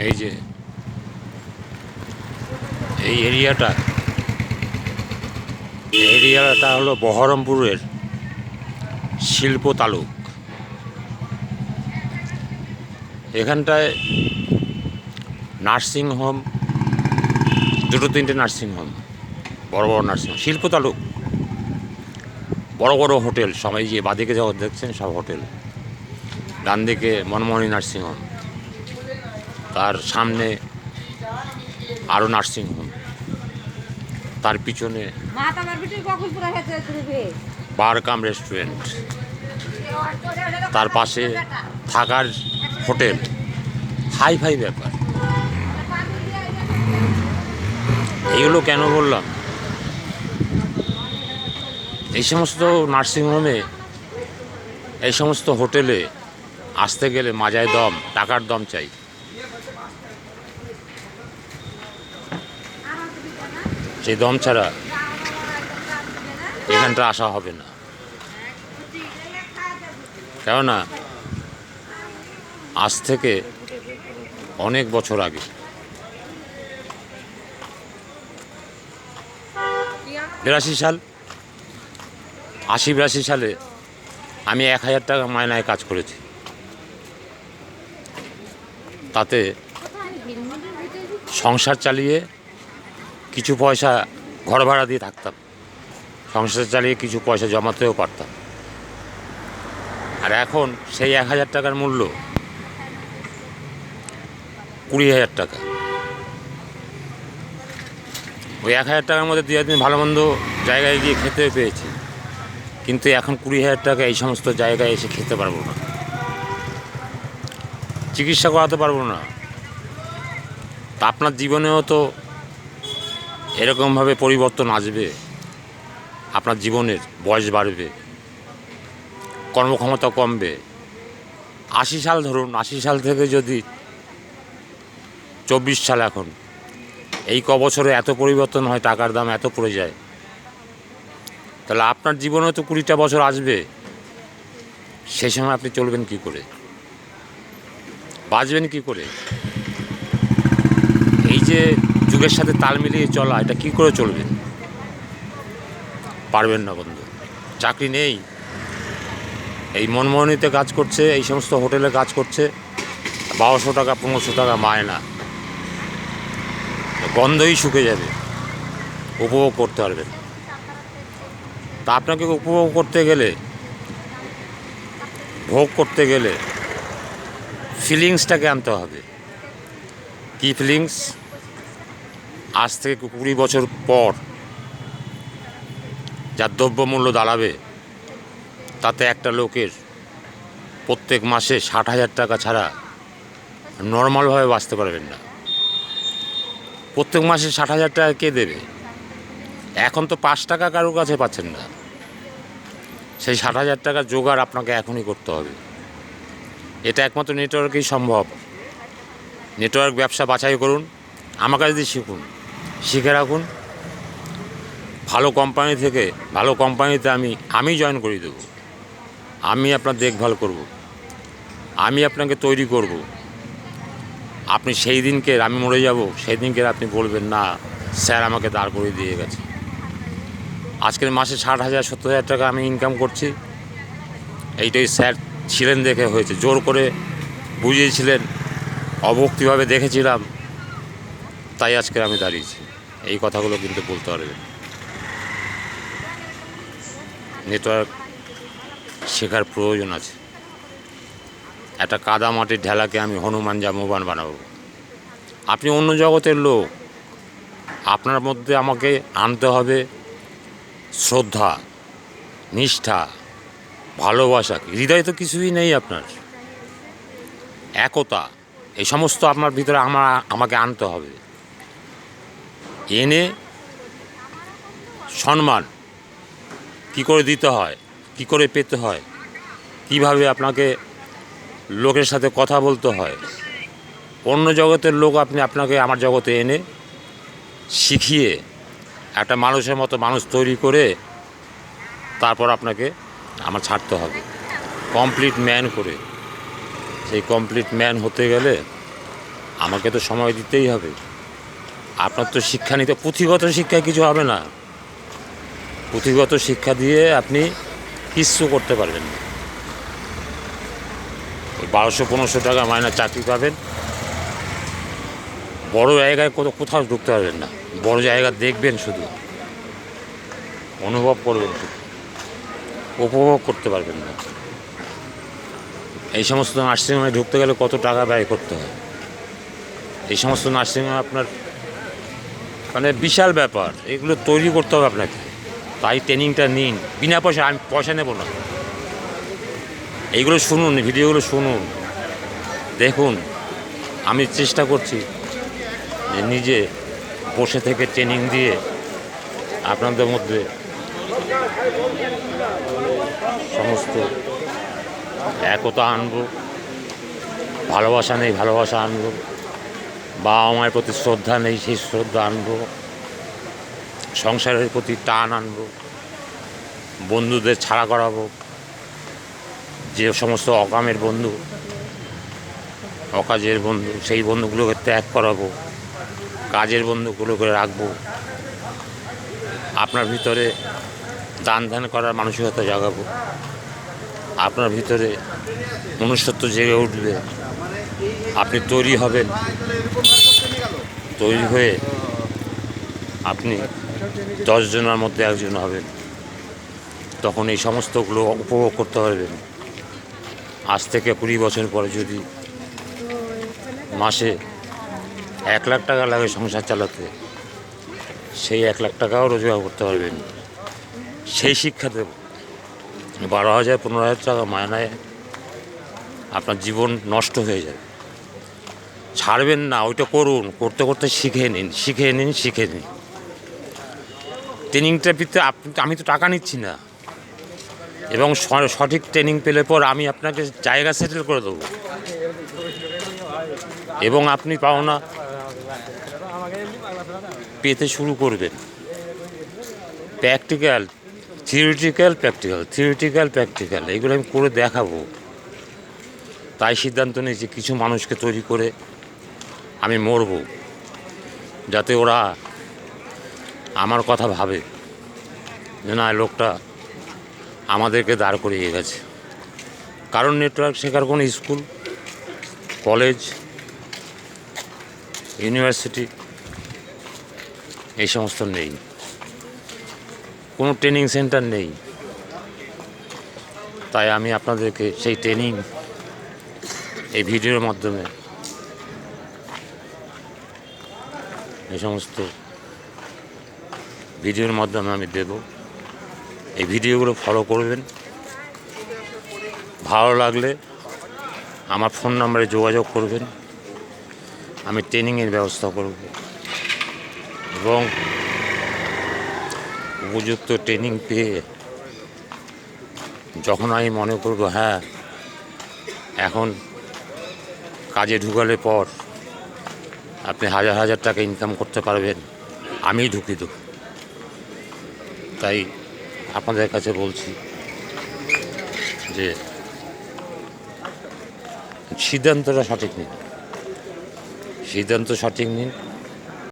এই যে এই এরিয়াটা হলো বহরমপুরের শিল্প তালুক। এখানটায় নার্সিংহোম, দুটো তিনটে নার্সিংহোম, বড় বড় নার্সিংহোম, শিল্প তালুক, বড় বড় হোটেল সবাই। যে বাদিকে যখন দেখছেন সব হোটেল, ডান দিকে মনমোহনী নার্সিংহোম, তার সামনে আরও নার্সিংহোম, তার পিছনে বার কাম রেস্টুরেন্ট, তার পাশে থাকার হোটেল, হাই ফাই ব্যাপার। এইগুলো কেন বললাম, এই সমস্ত নার্সিংহোমে, এই সমস্ত হোটেলে আসতে গেলে মাজায় দম, টাকার দম চাই। সেই দম ছাড়া এখানটা আসা হবে না। কেননা আজ থেকে অনেক বছর আগে, 82 সাল, 82 সালে আমি 1000 টাকা মায়নায় কাজ করেছি। তাতে সংসার চালিয়ে কিছু পয়সা ঘর ভাড়া দিয়ে থাকতাম, সংসার চালিয়ে কিছু পয়সা জমাতেও পারতাম। আর এখন সেই 1000 টাকার মূল্য 20,000 টাকা। ওই 1000 টাকার মধ্যে 2 দিন ভালো মন্দ জায়গায় গিয়ে খেতেও পেয়েছি, কিন্তু এখন 20,000 টাকা এই সমস্ত জায়গায় এসে খেতে পারবো না, চিকিৎসা করাতে পারবো না। তা আপনার জীবনেও তো এরকমভাবে পরিবর্তন আসবে, আপনার জীবনের বয়স বাড়বে, কর্মক্ষমতা কমবে। 80 সাল ধরুন, 80 সাল থেকে যদি 24 সাল, এখন এই বছরে এত পরিবর্তন হয়, টাকার দাম এত পড়ে যায়, তাহলে আপনার জীবনে তো 20টা বছর আসবে। সেই সময় আপনি চলবেন কি করে, বাঁচবেন কি করে? এই যে যুগের সাথে তাল মিলিয়ে চলা, এটা কি করে চলবেন? পারবেন না বন্ধু। চাকরি নেই, এই মনমোহনীতে কাজ করছে, এই সমস্ত হোটেলে কাজ করছে, 1200 টাকা 1500 টাকা মায়না, গন্ধই শুকে যাবে, উপভোগ করতে পারবেন। তা আপনাকে উপভোগ করতে গেলে, ভোগ করতে গেলে ফিলিংসটাকে আনতে হবে। কি ফিলিংস? আজ থেকে 20 বছর পর যার দ্রব্যমূল্য দাঁড়াবে, তাতে একটা লোকের প্রত্যেক মাসে 60,000 টাকা ছাড়া নর্মালভাবে বাঁচতে পারবেন না। প্রত্যেক মাসে 60,000 টাকা কে দেবে? এখন তো 5 টাকা কারোর কাছে পাচ্ছেন না। সেই 60,000 টাকা জোগাড় আপনাকে এখনই করতে হবে। এটা একমাত্র নেটওয়ার্কেই সম্ভব। নেটওয়ার্ক ব্যবসা বাছাই করুন, আমার কাছে দিয়ে শিখুন, শিখে রাখুন। ভালো কোম্পানি থেকে, ভালো কোম্পানিতে আমি জয়েন করিয়ে দেবো, আমি আপনার দেখভাল করব, আমি আপনাকে তৈরি করব। আপনি সেই দিনকে, আমি মরে যাব সেই দিনকে আপনি বলবেন না স্যার আমাকে দাঁড় করিয়ে দিয়ে গেছে। আজকের মাসে 60,000 70,000 টাকা আমি ইনকাম করছি, এইটাই স্যার ছিলেন দেখে হয়েছে। জোর করে বুঝিয়েছিলেন, অভক্তিভাবে দেখেছিলাম, তাই আজকে আমি দাঁড়িয়েছি। এই কথাগুলো কিন্তু বলতে পারবেন। নেটওয়ার্ক শেখার প্রয়োজন আছে। একটা কাদা মাটির ঢেলাকে আমি হনুমান জামবান বানাবো। আপনি অন্য জগতের লোক, আপনার মধ্যে আমাকে আনতে হবে শ্রদ্ধা, নিষ্ঠা, ভালোবাসা। হৃদয়ে তো কিছুই নেই আপনার, একতা, এই সমস্ত আপনার ভিতরে আমাকে আনতে হবে। এনে সম্মান কী করে দিতে হয়, কী করে পেতে হয়, কিভাবে আপনাকে লোকের সাথে কথা বলতে হয়, অন্য জগতের লোক আপনাকে আমার জগতে এনে শিখিয়ে একটা মানুষের মতো মানুষ তৈরি করে তারপর আপনাকে আমার ছাড়তে হবে কমপ্লিট ম্যান করে। সেই কমপ্লিট ম্যান হতে গেলে আমাকে তো সময় দিতেই হবে। আপনার তো শিক্ষা নিতে, পুঁথিগত শিক্ষায় কিছু হবে না। পুঁথিগত শিক্ষা দিয়ে আপনি কিচ্ছু করতে পারবেন না। 1200-1500 টাকা মাইনে চাকরি পাবেন, বড় জায়গায় কোথাও ঢুকতে পারবেন না। বড় জায়গা দেখবেন, শুধু অনুভব করবেন, শুধু উপভোগ করতে পারবেন না। এই সমস্ত নার্সিংহোমে ঢুকতে গেলে কত টাকা ব্যয় করতে হয়। এই সমস্ত নার্সিংহোমে আপনার মানে বিশাল ব্যাপার, এগুলো তৈরি করতে হবে আপনাকে। তাই ট্রেনিংটা নিন, বিনা পয়সা, আমি পয়সা নেব না। এইগুলো শুনুন, ভিডিওগুলো শুনুন, দেখুন। আমি চেষ্টা করছি যে নিজে বসে থেকে ট্রেনিং দিয়ে আপনাদের মধ্যে সমস্ত একতা আনবো, ভালোবাসা নেই ভালোবাসা আনবো, বাবা মায়ের প্রতি শ্রদ্ধা নেই সেই শ্রদ্ধা আনবো, সংসারের প্রতি টান আনবো, বন্ধুদের ছাড়া করাবো। যে সমস্ত অকামের বন্ধু, অকাজের বন্ধু, সেই বন্ধুগুলোকে ত্যাগ করাবো, কাজের বন্ধুগুলোকে রাখবো। আপনার ভিতরে দান ধ্যান করার মানসিকতা জাগাবো। আপনার ভিতরে মনুষ্যত্ব জেগে উঠবে। আপনি তৈরি হবেন, তৈরি হয়ে আপনি 10 জনের মধ্যে একজন হবেন। তখন এই সমস্তগুলো উপভোগ করতে পারবেন। আজ থেকে 20 বছর পরে যদি মাসে 1 লাখ টাকা লাগে সংসার চালাতে, সেই 1 লাখ টাকাও রোজগার করতে পারবেন। সেই শিক্ষা দেব। 12,000-15,000 টাকা মায়নায় আপনার জীবন নষ্ট হয়ে যাবে। ছাড়বেন না, ওইটা করুন, করতে করতে শিখে নিন। ট্রেনিংটা পেতে আমি তো টাকা নিচ্ছি না, এবং সঠিক ট্রেনিং পেলে পর আমি আপনাকে জায়গা সেটেল করে দেবো, এবং আপনি পাওনা পেতে শুরু করবেন। প্র্যাকটিক্যাল, থিওরিটিক্যাল এগুলো আমি করে দেখাবো। তাই সিদ্ধান্ত নিয়েছি কিছু মানুষকে তৈরি করে আমি মরবো, যাতে ওরা আমার কথা ভাবে যে না, লোকটা আমাদেরকে দাঁড় করিয়ে গেছে। কারণ নেটওয়ার্ক শেখার কোনো স্কুল, কলেজ, ইউনিভার্সিটি এই সমস্ত নেই, কোনো ট্রেনিং সেন্টার নেই। তাই আমি আপনাদেরকে সেই ট্রেনিং এই ভিডিওর মাধ্যমে, এই সমস্ত ভিডিওর মাধ্যমে আমি দেব। এই ভিডিওগুলো ফলো করবেন। ভালো লাগলে আমার ফোন নম্বরে যোগাযোগ করবেন, আমি ট্রেনিংয়ের ব্যবস্থা করব, এবং উপযুক্ত ট্রেনিং পেয়ে যখন আমি মনে করব হ্যাঁ এখন কাজে ঢুকালে পর আপনি হাজার হাজার টাকা ইনকাম করতে পারবেন, আমিই ঢুকিয়ে দেব। তাই আপনাদের কাছে বলছি যে সিদ্ধান্তটা সঠিক নিন,